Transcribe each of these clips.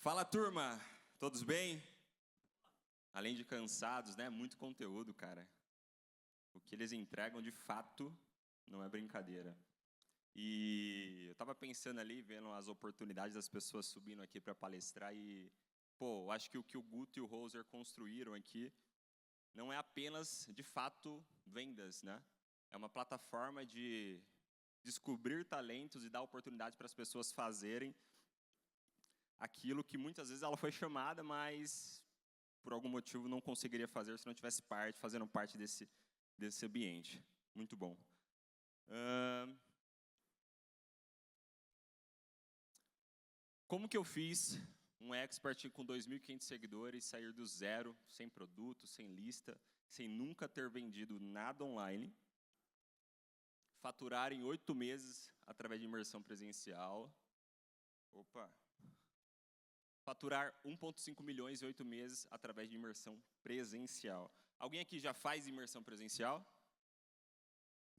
Fala, turma! Todos bem? Além de cansados, né? Muito conteúdo, cara. O que eles entregam, de fato, não é brincadeira. E eu estava pensando ali, vendo as oportunidades das pessoas subindo aqui para palestrar e, pô, acho que o Guto e o Roser construíram aqui não é apenas, de fato, vendas, né? É uma plataforma de descobrir talentos e dar oportunidade para as pessoas fazerem aquilo que muitas vezes ela foi chamada, mas por algum motivo não conseguiria fazer se não tivesse fazendo parte desse ambiente. Muito bom. Como que eu fiz um expert com 2.500 seguidores, sair do zero, sem produto, sem lista, sem nunca ter vendido nada online, faturar em 8 meses através de imersão presencial, faturar 1,5 milhões em 8 meses através de imersão presencial. Alguém aqui já faz imersão presencial?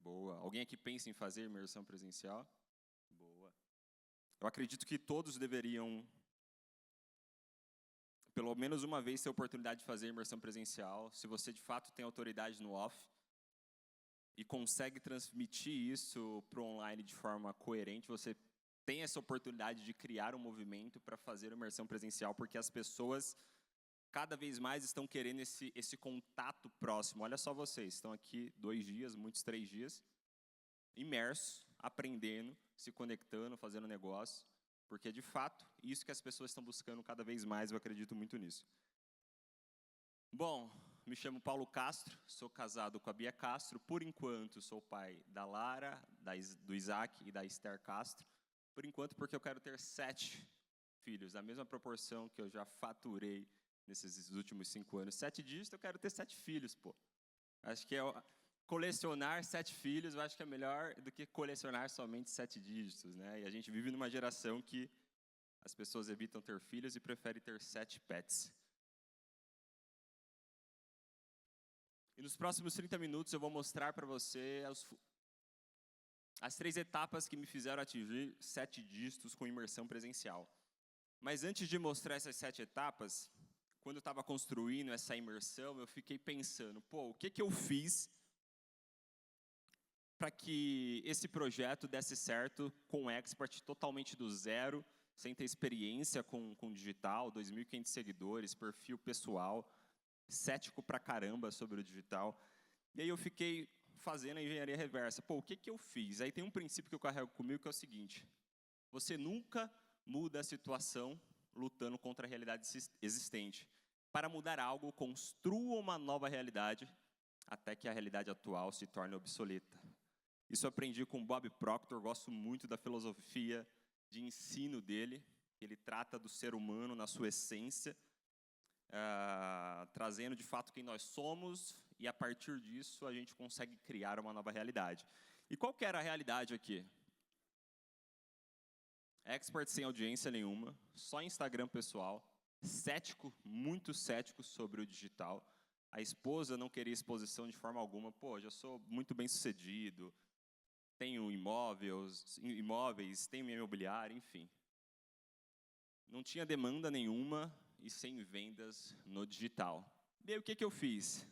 Boa. Alguém aqui pensa em fazer imersão presencial? Boa. Eu acredito que todos deveriam, pelo menos uma vez, ter a oportunidade de fazer imersão presencial. Se você, de fato, tem autoridade no off e consegue transmitir isso para o online de forma coerente, você tem essa oportunidade de criar um movimento para fazer imersão presencial, porque as pessoas cada vez mais estão querendo esse contato próximo. Olha só vocês, estão aqui 2 dias, muitos 3 dias, imersos, aprendendo, se conectando, fazendo negócio, porque, de fato, isso que as pessoas estão buscando cada vez mais, eu acredito muito nisso. Bom, me chamo Paulo Castro, sou casado com a Bia Castro, por enquanto sou pai da Lara, do Isaac e da Esther Castro, por enquanto porque eu quero ter 7 filhos, a mesma proporção que eu já faturei nesses últimos 5 anos. 7 dígitos, eu quero ter 7 filhos, pô. Acho que colecionar 7 filhos, eu acho que é melhor do que colecionar somente 7 dígitos, né? E a gente vive numa geração que as pessoas evitam ter filhos e preferem ter 7 pets. E nos próximos 30 minutos eu vou mostrar para você as 3 etapas que me fizeram atingir 7 dígitos com imersão presencial. Mas antes de mostrar essas 7 etapas, quando eu estava construindo essa imersão, eu fiquei pensando, pô, o que eu fiz para que esse projeto desse certo com o expert totalmente do zero, sem ter experiência com digital, 2.500 seguidores, perfil pessoal, cético pra caramba sobre o digital. E aí eu fiquei fazendo a engenharia reversa. Pô, o que eu fiz? Aí tem um princípio que eu carrego comigo que é o seguinte: você nunca muda a situação lutando contra a realidade existente. Para mudar algo, construa uma nova realidade até que a realidade atual se torne obsoleta. Isso eu aprendi com Bob Proctor, gosto muito da filosofia de ensino dele. Ele trata do ser humano na sua essência, trazendo de fato quem nós somos, e a partir disso a gente consegue criar uma nova realidade. E qual que era a realidade aqui? Expert sem audiência nenhuma, só Instagram pessoal, cético, muito cético sobre o digital. A esposa não queria exposição de forma alguma. Pô, já sou muito bem sucedido, tenho imóveis, tenho minha imobiliária, enfim. Não tinha demanda nenhuma e sem vendas no digital. E aí o que eu fiz?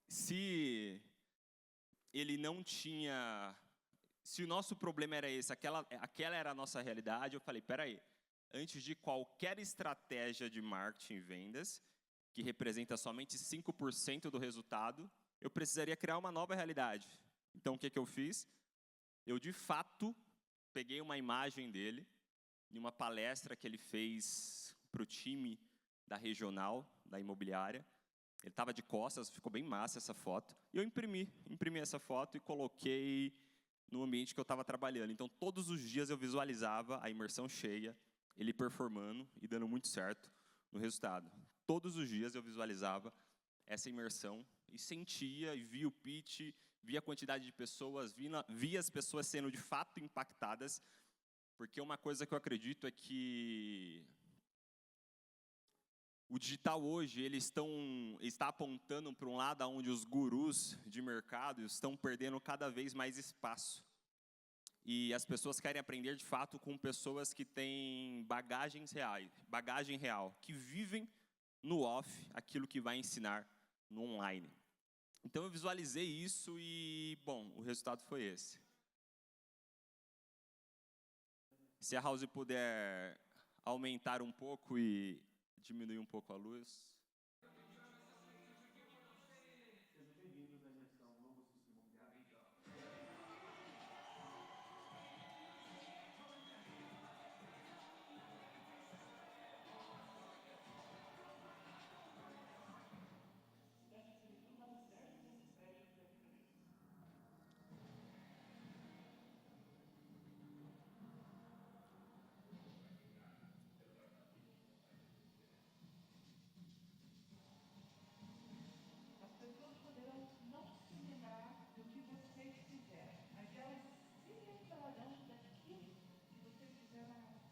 Se ele não tinha... Se o nosso problema era esse, aquela era a nossa realidade, eu falei, peraí, antes de qualquer estratégia de marketing e vendas, que representa somente 5% do resultado, eu precisaria criar uma nova realidade. Então, o que eu fiz? Eu, de fato, peguei uma imagem dele, em uma palestra que ele fez para o time da regional, da imobiliária. Ele estava de costas, ficou bem massa essa foto. E eu imprimi essa foto e coloquei no ambiente que eu estava trabalhando. Então, todos os dias eu visualizava a imersão cheia, ele performando e dando muito certo no resultado. Todos os dias eu visualizava essa imersão e sentia, e via o pitch, via a quantidade de pessoas, via as pessoas sendo de fato impactadas, porque uma coisa que eu acredito é que o digital hoje ele está apontando para um lado onde os gurus de mercado estão perdendo cada vez mais espaço. E as pessoas querem aprender de fato com pessoas que têm bagagem real, que vivem no off aquilo que vai ensinar no online. Então eu visualizei isso e, bom, o resultado foi esse. Se a House puder aumentar um pouco e diminuir um pouco a luz. As pessoas poderão não se lembrar do que vocês fizeram, mas elas se lembrarão daquilo que vocês fizeram a elas.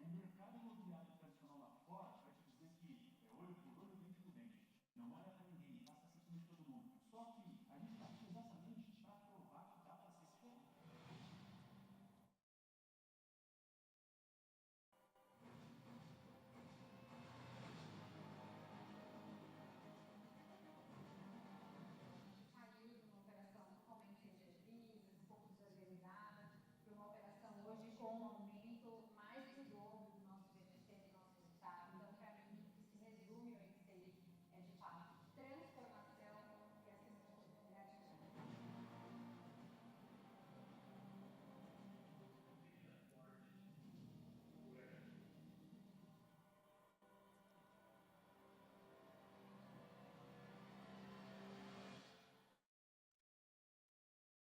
O mercado imobiliário tradicional lá fora vai te dizer que é olho por olho, dente por dente. Não olha para ninguém, passa por cima de todo mundo. Só que a gente está aqui exatamente para provar que dá para ser esperto. Saiu de uma operação totalmente cheia de dívidas, um pouco desorganizada, para uma operação hoje com um aumento mais do dobro do nosso VGC, do nosso resultado. Então, para mim, o que se resume ao INSEI é, de fato, transformação e, acima de tudo, gratidão.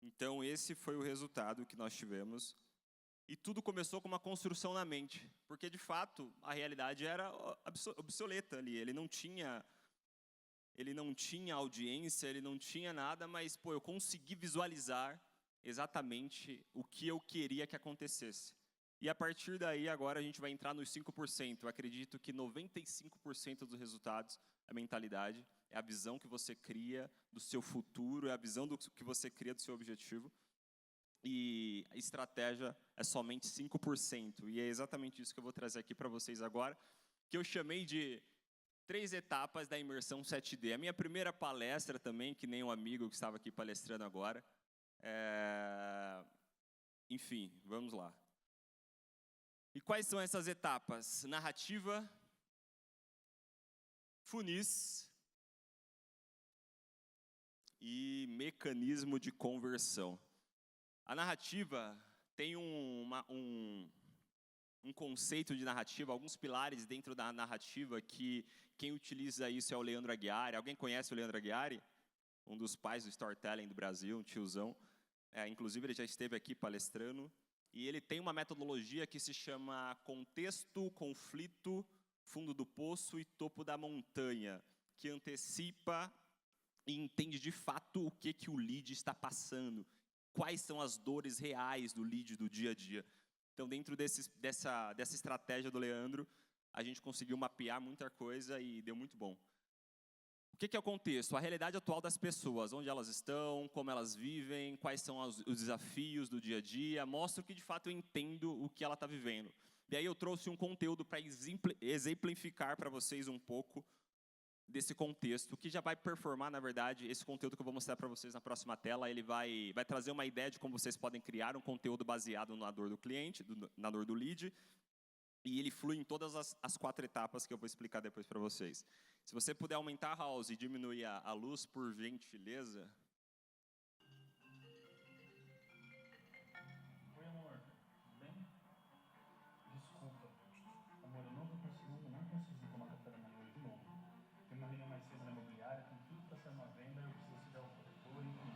Então esse foi o resultado que nós tivemos. E tudo começou com uma construção na mente, porque de fato a realidade era obsoleta ali. Ele não tinha audiência, ele não tinha nada, mas pô, eu consegui visualizar exatamente o que eu queria que acontecesse. E a partir daí agora a gente vai entrar nos 5%. Eu acredito que 95% dos resultados é a mentalidade, é a visão que você cria do seu futuro, é a visão do que você cria do seu objetivo. E a estratégia é somente 5%. E é exatamente isso que eu vou trazer aqui para vocês agora, que eu chamei de 3 etapas da imersão 7D. A minha primeira palestra também, que nem um amigo que estava aqui palestrando agora. Enfim, vamos lá. E quais são essas etapas? Narrativa, funis e mecanismo de conversão. A narrativa tem um conceito de narrativa, alguns pilares dentro da narrativa que quem utiliza isso é o Leandro Aghiari. Alguém conhece o Leandro Aghiari? Um dos pais do storytelling do Brasil, um tiozão. Inclusive, ele já esteve aqui palestrando. E ele tem uma metodologia que se chama contexto, conflito, fundo do poço e topo da montanha, que antecipa e entende de fato o que o lead está passando, quais são as dores reais do lead do dia a dia. Então, dentro dessa estratégia do Leandro, a gente conseguiu mapear muita coisa e deu muito bom. O que é o contexto? A realidade atual das pessoas, onde elas estão, como elas vivem, quais são os desafios do dia a dia, mostra que de fato eu entendo o que ela está vivendo. E aí eu trouxe um conteúdo para exemplificar para vocês um pouco desse contexto, que já vai performar, na verdade, esse conteúdo que eu vou mostrar para vocês na próxima tela, ele vai trazer uma ideia de como vocês podem criar um conteúdo baseado na dor do cliente, na dor do lead, e ele flui em todas as 4 etapas que eu vou explicar depois para vocês. Se você puder aumentar a house e diminuir a luz, por gentileza. Oi, amor. Tudo bem? Desculpa. Amor, eu não consegui tomar café da manhã hoje de novo. Tem uma reunião mais cedo na imobiliária, tem tudo para ser uma venda, eu preciso tirar o corretor, enfim.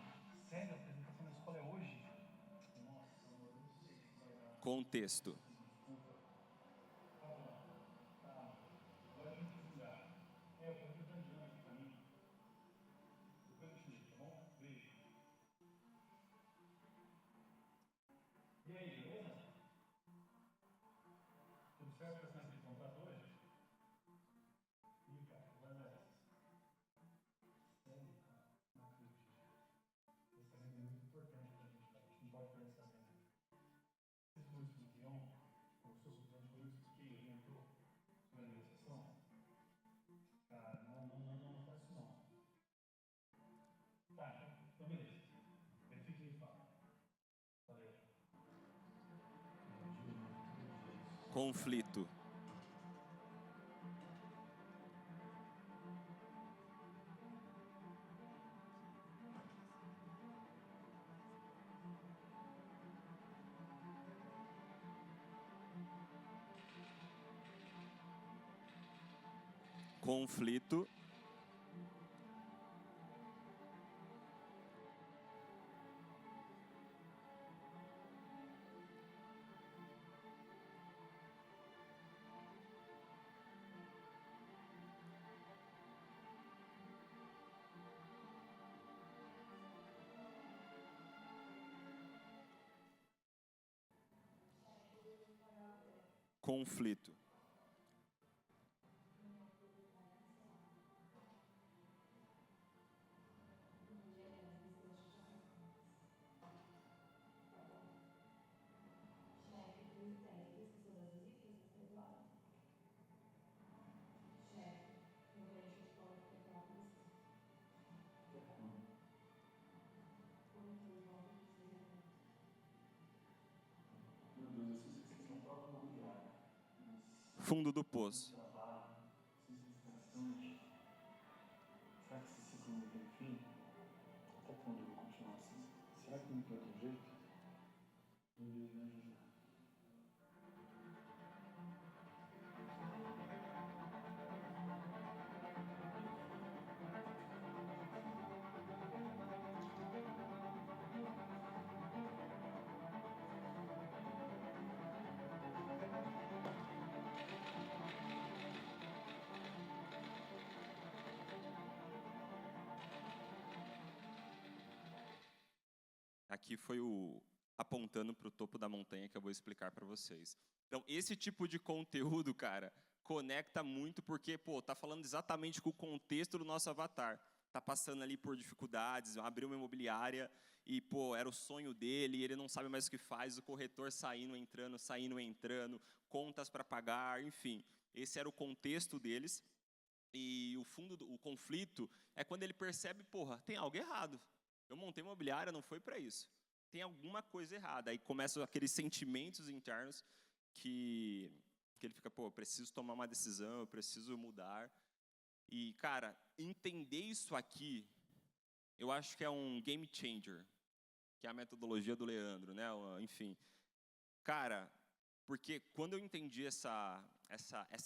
Sério, a apresentação da escola é hoje? Nossa, amor, eu não sei se vai dar. Contexto. Desculpa. Vamos lá. Você acha que você não tem contrato hoje? Ih, cara, vai dar essa. Sério, cara, não acredito. Essa venda é muito importante pra gente, cara. A gente não pode perder essa venda. Esse que eu expliquei ontem, como se fosse o plano que eu expliquei, ele entrou na negociação. Cara, não faz isso não. Tá, então beleza. Verifique e me fala. Valeu. Conflito. Conflito. Conflito. Meu Deus, eu sei que vocês são prova imobiliária, mas Fundo do poço. trabalho, isso é estressante. Será que esse ciclo não tem fim? Até quando eu vou continuar assim? Será que não tem outro jeito? Meu Deus, me ajuda. Aqui foi o apontando para o topo da montanha que eu vou explicar para vocês. Então, esse tipo de conteúdo, cara, conecta muito porque, pô, tá falando exatamente com o contexto do nosso avatar. Tá passando ali por dificuldades, abriu uma imobiliária e, pô, era o sonho dele, e ele não sabe mais o que faz, o corretor saindo, entrando, contas para pagar, enfim. Esse era o contexto deles. E o conflito é quando ele percebe, porra, tem algo errado. Eu montei uma imobiliária, não foi para isso. Tem alguma coisa errada. Aí começam aqueles sentimentos internos que ele fica, pô, eu preciso tomar uma decisão, eu preciso mudar. E, cara, entender isso aqui, eu acho que é um game changer, que é a metodologia do Leandro, né? Enfim. Cara, porque quando eu entendi essa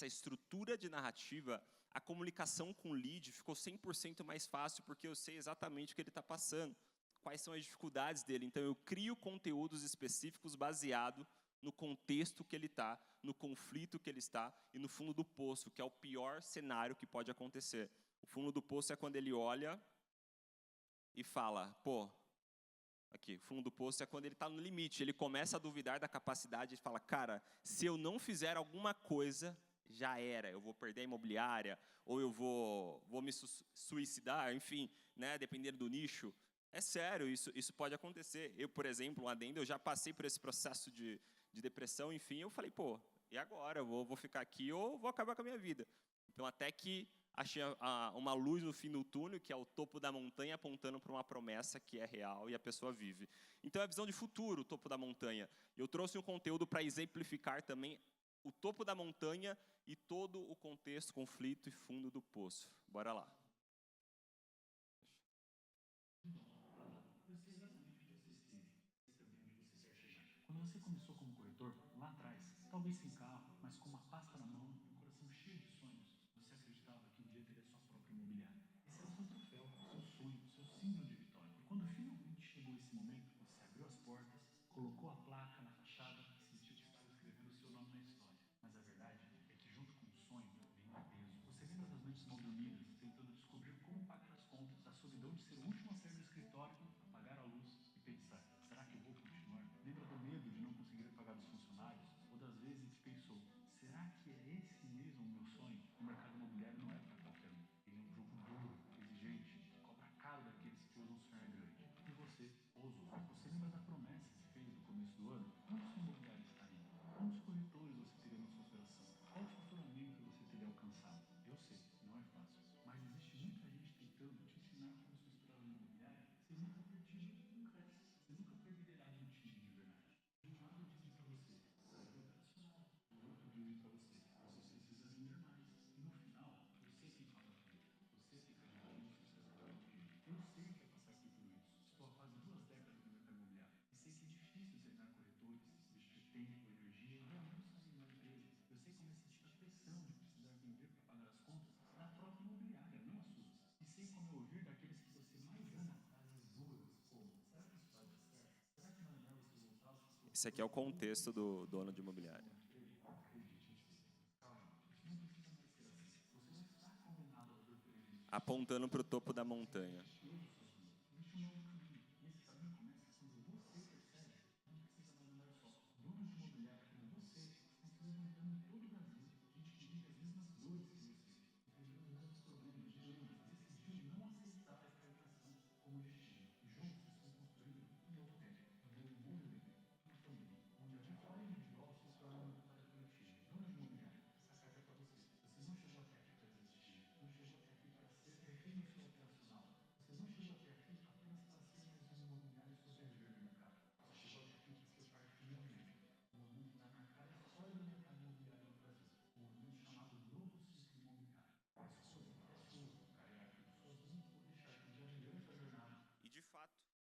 estrutura de narrativa, a comunicação com o lead ficou 100% mais fácil, porque eu sei exatamente o que ele está passando, quais são as dificuldades dele. Então, eu crio conteúdos específicos baseado no contexto que ele está, no conflito que ele está e no fundo do poço, que é o pior cenário que pode acontecer. O fundo do poço é quando ele olha e fala, pô, aqui, o fundo do poço é quando ele está no limite, ele começa a duvidar da capacidade e fala, cara, se eu não fizer alguma coisa, já era, eu vou perder a imobiliária, ou eu vou me suicidar, enfim, né, dependendo do nicho. É sério, isso pode acontecer. Eu, por exemplo, um adendo, eu já passei por esse processo de depressão, enfim, eu falei, pô, e agora? Eu vou ficar aqui ou vou acabar com a minha vida? Então, até que achei uma luz no fim do túnel, que é o topo da montanha apontando para uma promessa que é real e a pessoa vive. Então, é a visão de futuro, o topo da montanha. Eu trouxe um conteúdo para exemplificar também o topo da montanha e todo o contexto, conflito e fundo do poço. Bora lá. Eu sei exatamente onde você esteve. Sei também onde você quer chegar. Quando você começou como corretor, lá atrás, talvez sem carro, mas com uma pasta na mão e um coração cheio de sonhos, você acreditava que um dia teria sua própria imobiliária. Esse era o seu troféu, seu sonho, seu símbolo de vitória. E quando finalmente chegou esse momento, você abriu as portas, colocou a placa na fachada e sentiu que estava escrevendo o seu nome na história. Mas a verdade é que junto com o sonho vem o peso. Você lembra das noites mal dormidas, tentando descobrir como pagar as contas, da solidão de ser o último a sair do escritório, apagar a luz e pensar, será que eu vou continuar? Lembra do medo de não conseguir pagar os funcionários? Ou das vezes que pensou Esse aqui é o contexto do dono de imobiliária. Apontando para o topo da montanha.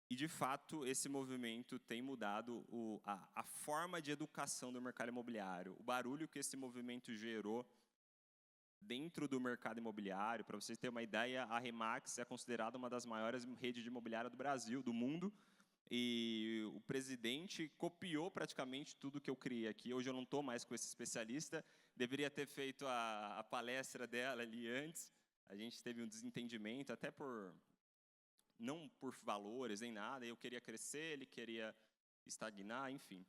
E, de fato, esse movimento tem mudado a forma de educação do mercado imobiliário. O barulho que esse movimento gerou dentro do mercado imobiliário, para vocês terem uma ideia, a Remax é considerada uma das maiores redes de imobiliária do Brasil, do mundo, e o presidente copiou praticamente tudo que eu criei aqui. Hoje eu não estou mais com esse especialista, deveria ter feito a palestra dela ali antes. A gente teve um desentendimento, até não por valores nem nada, eu queria crescer, ele queria estagnar, enfim.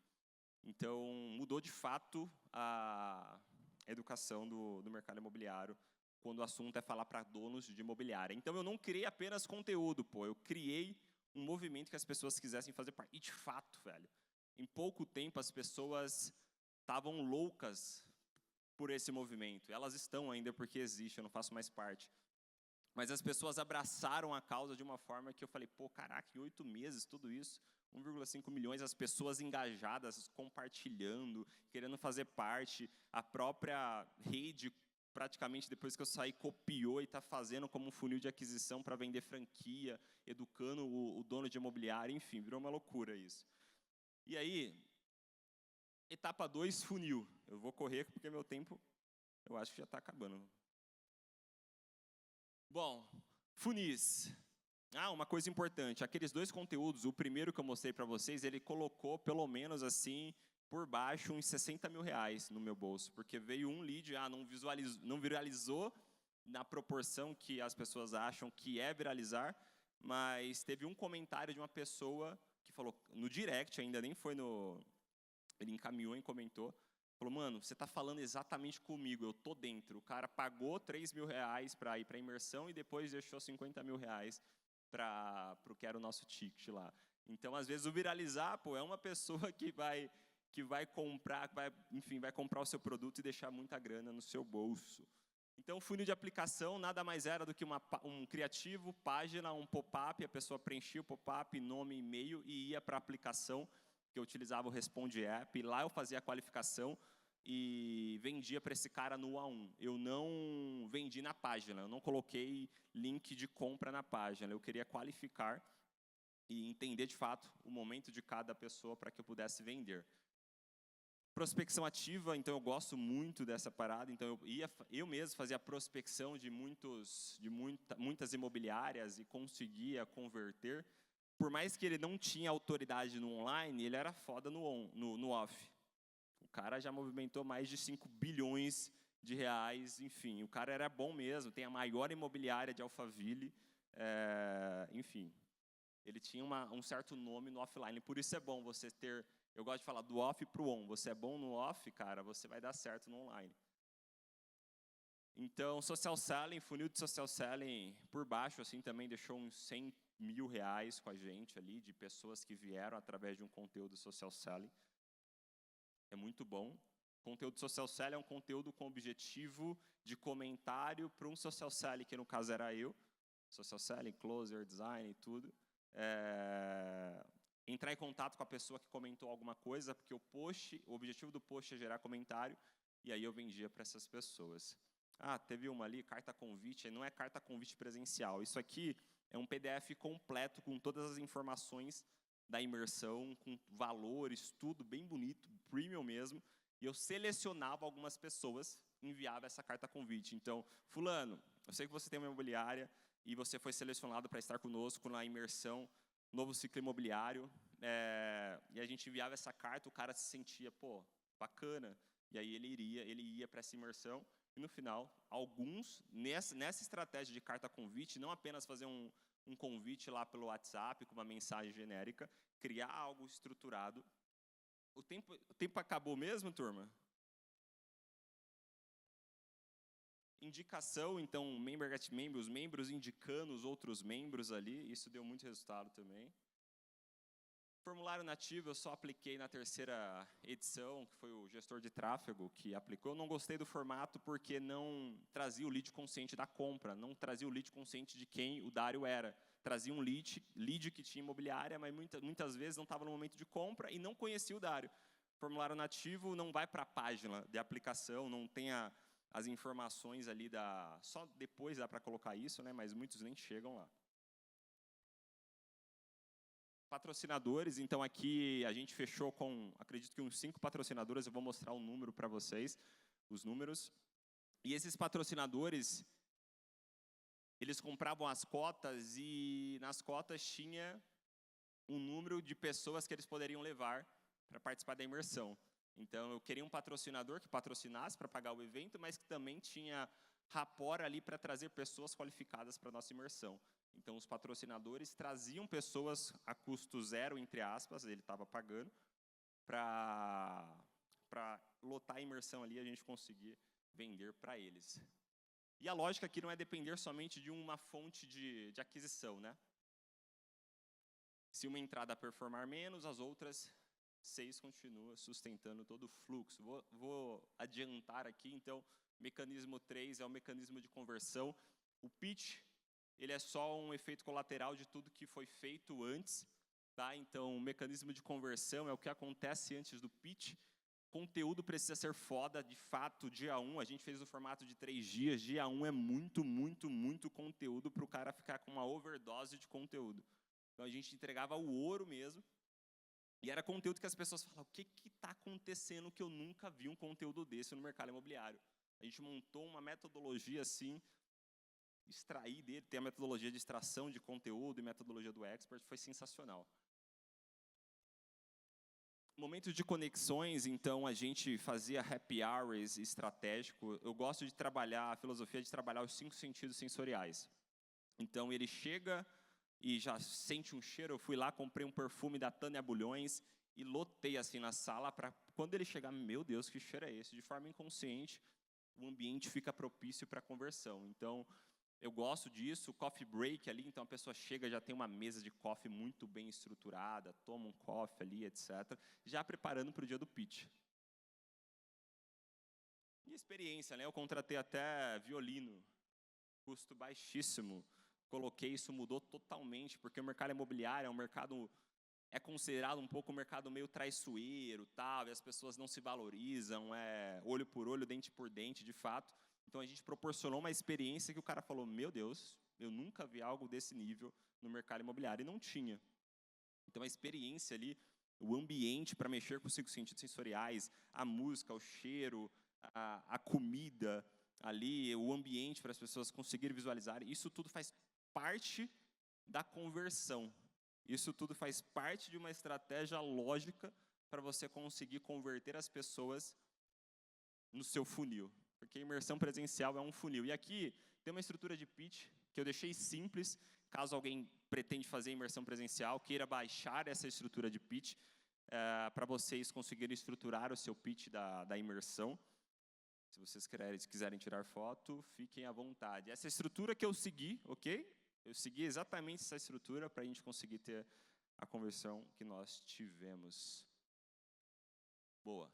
Então, mudou de fato a educação do mercado imobiliário quando o assunto é falar para donos de imobiliária. Então, eu não criei apenas conteúdo, eu criei um movimento que as pessoas quisessem fazer parte. E, de fato, velho, em pouco tempo as pessoas estavam loucas por esse movimento. Elas estão ainda porque existe, eu não faço mais parte. Mas as pessoas abraçaram a causa de uma forma que eu falei, pô, caraca, em 8 meses, tudo isso, 1,5 milhões, as pessoas engajadas, compartilhando, querendo fazer parte, a própria rede, praticamente depois que eu saí, copiou e está fazendo como um funil de aquisição para vender franquia, educando o dono de imobiliário, enfim, virou uma loucura isso. E aí, etapa 2, funil. Eu vou correr porque meu tempo, eu acho que já está acabando. Bom, funis. Uma coisa importante, aqueles 2 conteúdos, o primeiro que eu mostrei para vocês, ele colocou pelo menos assim, por baixo, uns 60 mil reais no meu bolso, porque veio um lead, não viralizou na proporção que as pessoas acham que é viralizar, mas teve um comentário de uma pessoa que falou, no direct ainda, nem foi no... Ele encaminhou e comentou, falou, mano, você está falando exatamente comigo, eu tô dentro. O cara pagou 3 mil reais para ir para a imersão e depois deixou 50 mil reais para o que era o nosso ticket lá. Então, às vezes, o viralizar, é uma pessoa que vai comprar, enfim, vai comprar o seu produto e deixar muita grana no seu bolso. Então, o funil de aplicação nada mais era do que um criativo, página, um pop-up, a pessoa preenchia o pop-up, nome, e-mail e ia para a aplicação, que eu utilizava o Responde App, e lá eu fazia a qualificação e vendia para esse cara no A1. Eu não vendi na página, eu não coloquei link de compra na página, eu queria qualificar e entender de fato o momento de cada pessoa para que eu pudesse vender. Prospecção ativa, então eu gosto muito dessa parada, então eu mesmo fazia a prospecção de muitas imobiliárias e conseguia converter. Por mais que ele não tinha autoridade no online, ele era foda no off. O cara já movimentou mais de 5 bilhões de reais, enfim, o cara era bom mesmo, tem a maior imobiliária de Alphaville, enfim. Ele tinha um certo nome no offline, por isso é bom você ter, eu gosto de falar do off para o on, você é bom no off, cara, você vai dar certo no online. Então, social selling, funil de social selling, por baixo, assim, também deixou uns 100 mil reais com a gente ali, de pessoas que vieram através de um conteúdo social selling. É muito bom. Conteúdo social selling é um conteúdo com objetivo de comentário para um social selling, que no caso era eu. Social selling, closer, design e tudo. Entrar em contato com a pessoa que comentou alguma coisa, porque o objetivo do post é gerar comentário, e aí eu vendia para essas pessoas. Teve uma ali, carta convite, não é carta convite presencial. Isso aqui é um PDF completo com todas as informações da imersão, com valores, tudo bem bonito, premium mesmo. E eu selecionava algumas pessoas, enviava essa carta convite. Então, fulano, eu sei que você tem uma imobiliária e você foi selecionado para estar conosco na imersão Novo Ciclo Imobiliário. E a gente enviava essa carta, o cara se sentia, pô, bacana. E aí ele ia para essa imersão. E no final, alguns, nessa estratégia de carta convite, não apenas fazer um convite lá pelo WhatsApp, com uma mensagem genérica, criar algo estruturado. O tempo acabou mesmo, turma? Indicação, então, member get member, os membros indicando os outros membros ali, isso deu muito resultado também. Formulário nativo eu só apliquei na terceira edição, que foi o gestor de tráfego que aplicou. Eu não gostei do formato porque não trazia o lead consciente da compra, não trazia o lead consciente de quem o Dário era. Trazia um lead que tinha imobiliária, mas muitas vezes não estava no momento de compra e não conhecia o Dário. Formulário nativo não vai para a página de aplicação, não tem as informações ali só depois dá para colocar isso, né? Mas muitos nem chegam lá. Patrocinadores, então aqui a gente fechou com, acredito que uns 5 patrocinadores, eu vou mostrar o número para vocês, os números. E esses patrocinadores, eles compravam as cotas e nas cotas tinha um número de pessoas que eles poderiam levar para participar da imersão. Então eu queria um patrocinador que patrocinasse para pagar o evento, mas que também tinha rapport ali para trazer pessoas qualificadas para a nossa imersão. Então, os patrocinadores traziam pessoas a custo zero, entre aspas, ele estava pagando, para lotar a imersão ali e a gente conseguir vender para eles. E a lógica aqui não é depender somente de uma fonte de aquisição, né? Se uma entrada performar menos, as outras 6 continuam sustentando todo o fluxo. Vou adiantar aqui, então, mecanismo 3 é o mecanismo de conversão. O pitch, ele é só um efeito colateral de tudo que foi feito antes, tá? Então, o mecanismo de conversão é o que acontece antes do pitch. Conteúdo precisa ser foda, de fato, dia 1, a gente fez no formato de 3 dias, dia 1 é muito, muito, muito conteúdo para o cara ficar com uma overdose de conteúdo. Então, a gente entregava o ouro mesmo, e era conteúdo que as pessoas falavam, o que está acontecendo que eu nunca vi um conteúdo desse no mercado imobiliário? A gente montou uma metodologia assim, extrair dele, tem a metodologia de extração de conteúdo e metodologia do expert, foi sensacional. Momentos de conexões, então a gente fazia happy hours estratégico. Eu gosto de trabalhar, a filosofia de trabalhar os 5 sentidos sensoriais. Então ele chega e já sente um cheiro, eu fui lá, comprei um perfume da Tânia Bulhões e lotei assim na sala para quando ele chegar, meu Deus, que cheiro é esse? De forma inconsciente, o ambiente fica propício para a conversão. Então, eu gosto disso, coffee break ali, então a pessoa chega, já tem uma mesa de coffee muito bem estruturada, toma um coffee ali, etc., já preparando para o dia do pitch. E experiência, né? Eu contratei até violino, custo baixíssimo. Coloquei, isso mudou totalmente, porque o mercado imobiliário é um mercado, é considerado um pouco um mercado meio traiçoeiro, tal, e as pessoas não se valorizam, olho por olho, dente por dente, de fato. Então, a gente proporcionou uma experiência que o cara falou, meu Deus, eu nunca vi algo desse nível no mercado imobiliário, e não tinha. Então, a experiência ali, o ambiente para mexer com os 5 sentidos sensoriais, a música, o cheiro, a comida ali, o ambiente para as pessoas conseguirem visualizar, isso tudo faz parte da conversão. Isso tudo faz parte de uma estratégia lógica para você conseguir converter as pessoas no seu funil. Porque a imersão presencial é um funil. E aqui tem uma estrutura de pitch que eu deixei simples, caso alguém pretende fazer imersão presencial, queira baixar essa estrutura de pitch, para vocês conseguirem estruturar o seu pitch da imersão. Se vocês quiserem tirar foto, fiquem à vontade. Essa estrutura que eu segui, ok? Eu segui exatamente essa estrutura para a gente conseguir ter a conversão que nós tivemos. Boa.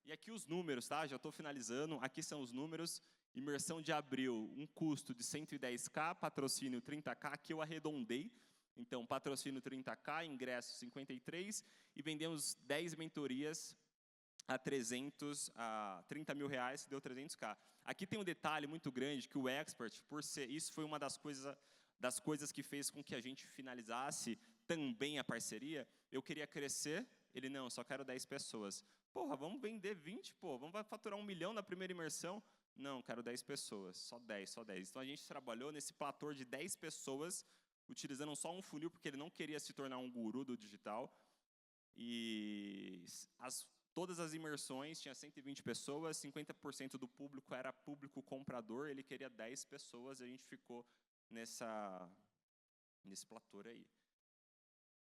E aqui os números, tá? Já estou finalizando. Aqui são os números. Imersão de abril, um custo de 110k, patrocínio 30k. Aqui eu arredondei. Então, patrocínio 30k, ingresso 53 e vendemos 10 mentorias a 30 mil reais, deu 300k. Aqui tem um detalhe muito grande que o expert, isso foi uma das coisas que fez com que a gente finalizasse também a parceria. Eu queria crescer, ele não, só quero 10 pessoas. Porra, vamos vender 20, pô, vamos faturar 1 milhão na primeira imersão? Não, quero 10 pessoas, só 10. Então a gente trabalhou nesse platô de 10 pessoas utilizando só um funil, porque ele não queria se tornar um guru do digital. E todas as imersões, tinha 120 pessoas, 50% do público era público comprador, ele queria 10 pessoas, e a gente ficou nesse platô aí.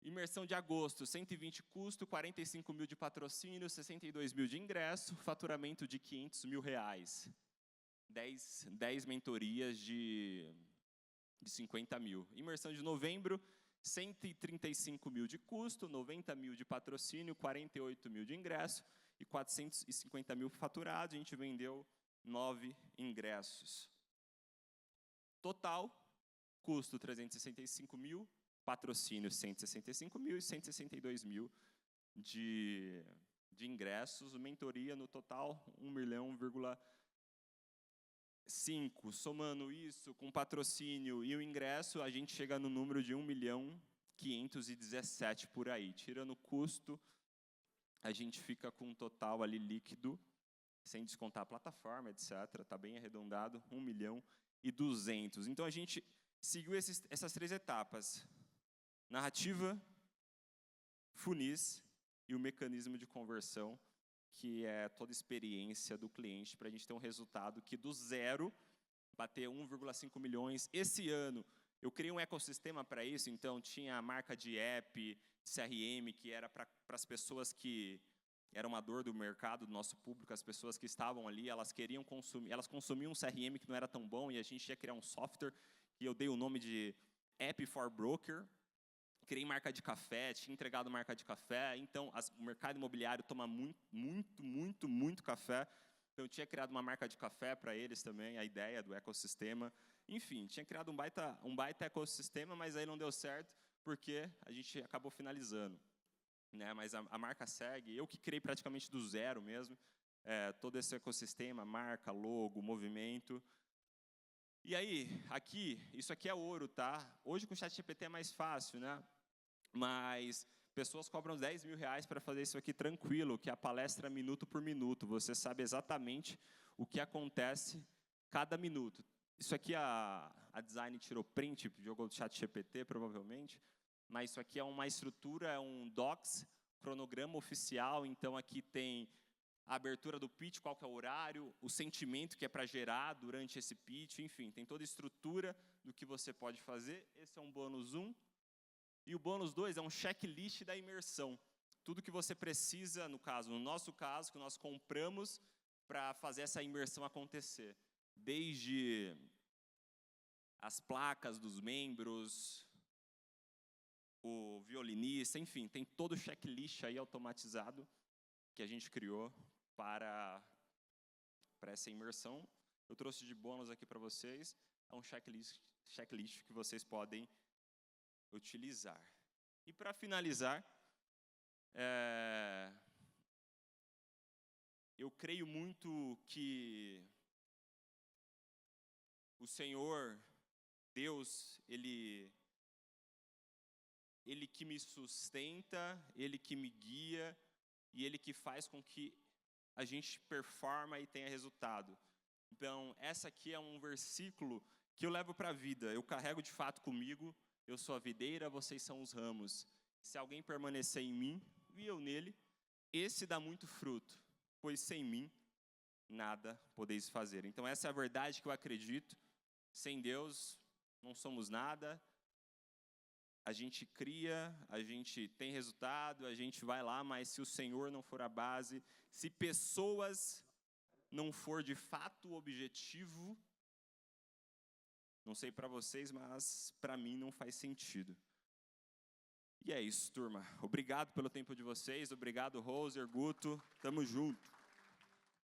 Imersão de agosto, 120 custo, 45 mil de patrocínio, 62 mil de ingresso, faturamento de 500 mil reais. 10 mentorias de 50 mil. Imersão de novembro, 135 mil de custo, 90 mil de patrocínio, 48 mil de ingresso e 450 mil faturados. A gente vendeu 9 ingressos. Total, custo 365 mil, patrocínio 165 mil e 162 mil de ingressos. Mentoria no total, 1,5 milhão. Somando isso com patrocínio e o ingresso, a gente chega no número de 1.517.000 por aí. Tirando o custo, a gente fica com um total ali líquido, sem descontar a plataforma, etc. Está bem arredondado, 1.200.000. Então, a gente seguiu essas 3 etapas. Narrativa, funis e o mecanismo de conversão, que é toda a experiência do cliente, para a gente ter um resultado que do zero, bater 1,5 milhões. Esse ano, eu criei um ecossistema para isso, então tinha a marca de app, CRM, que era para as pessoas que eram uma dor do mercado, do nosso público, as pessoas que estavam ali, elas queriam consumir, elas consumiam um CRM que não era tão bom, e a gente ia criar um software, que eu dei o nome de App for Broker. Criei marca de café, tinha entregado marca de café, então o mercado imobiliário toma muito café, então eu tinha criado uma marca de café para eles também, a ideia do ecossistema. Enfim, tinha criado um baita ecossistema, mas aí não deu certo, porque a gente acabou finalizando. Né? Mas a marca segue, eu que criei praticamente do zero mesmo, todo esse ecossistema, marca, logo, movimento. E aí, isso aqui é ouro, tá? Hoje com o ChatGPT é mais fácil, né? Mas pessoas cobram 10 mil reais para fazer isso aqui tranquilo, que é a palestra minuto por minuto. Você sabe exatamente o que acontece cada minuto. Isso aqui a design tirou print, jogou do ChatGPT provavelmente, mas isso aqui é uma estrutura, é um docs, cronograma oficial, então aqui tem a abertura do pitch, qual que é o horário, o sentimento que é para gerar durante esse pitch, enfim, tem toda a estrutura do que você pode fazer. Esse é um bônus 1. E o bônus 2 é um checklist da imersão. Tudo que você precisa, no nosso caso, que nós compramos para fazer essa imersão acontecer. Desde as placas dos membros, o violinista, enfim, tem todo o checklist aí automatizado que a gente criou para essa imersão. Eu trouxe de bônus aqui para vocês, é um checklist que vocês podem utilizar. E para finalizar, eu creio muito que o Senhor, Deus, Ele que me sustenta, Ele que me guia e Ele que faz com que a gente performa e tenha resultado. Então, essa aqui é um versículo que eu levo para a vida, eu carrego de fato comigo. Eu sou a videira, vocês são os ramos. Se alguém permanecer em mim e eu nele, esse dá muito fruto, pois sem mim nada podeis fazer. Então essa é a verdade que eu acredito. Sem Deus não somos nada. A gente cria, a gente tem resultado, a gente vai lá, mas se o Senhor não for a base, se pessoas não for de fato o objetivo, não sei para vocês, mas para mim não faz sentido. E é isso, turma. Obrigado pelo tempo de vocês. Obrigado, Roser, Guto. Tamo junto.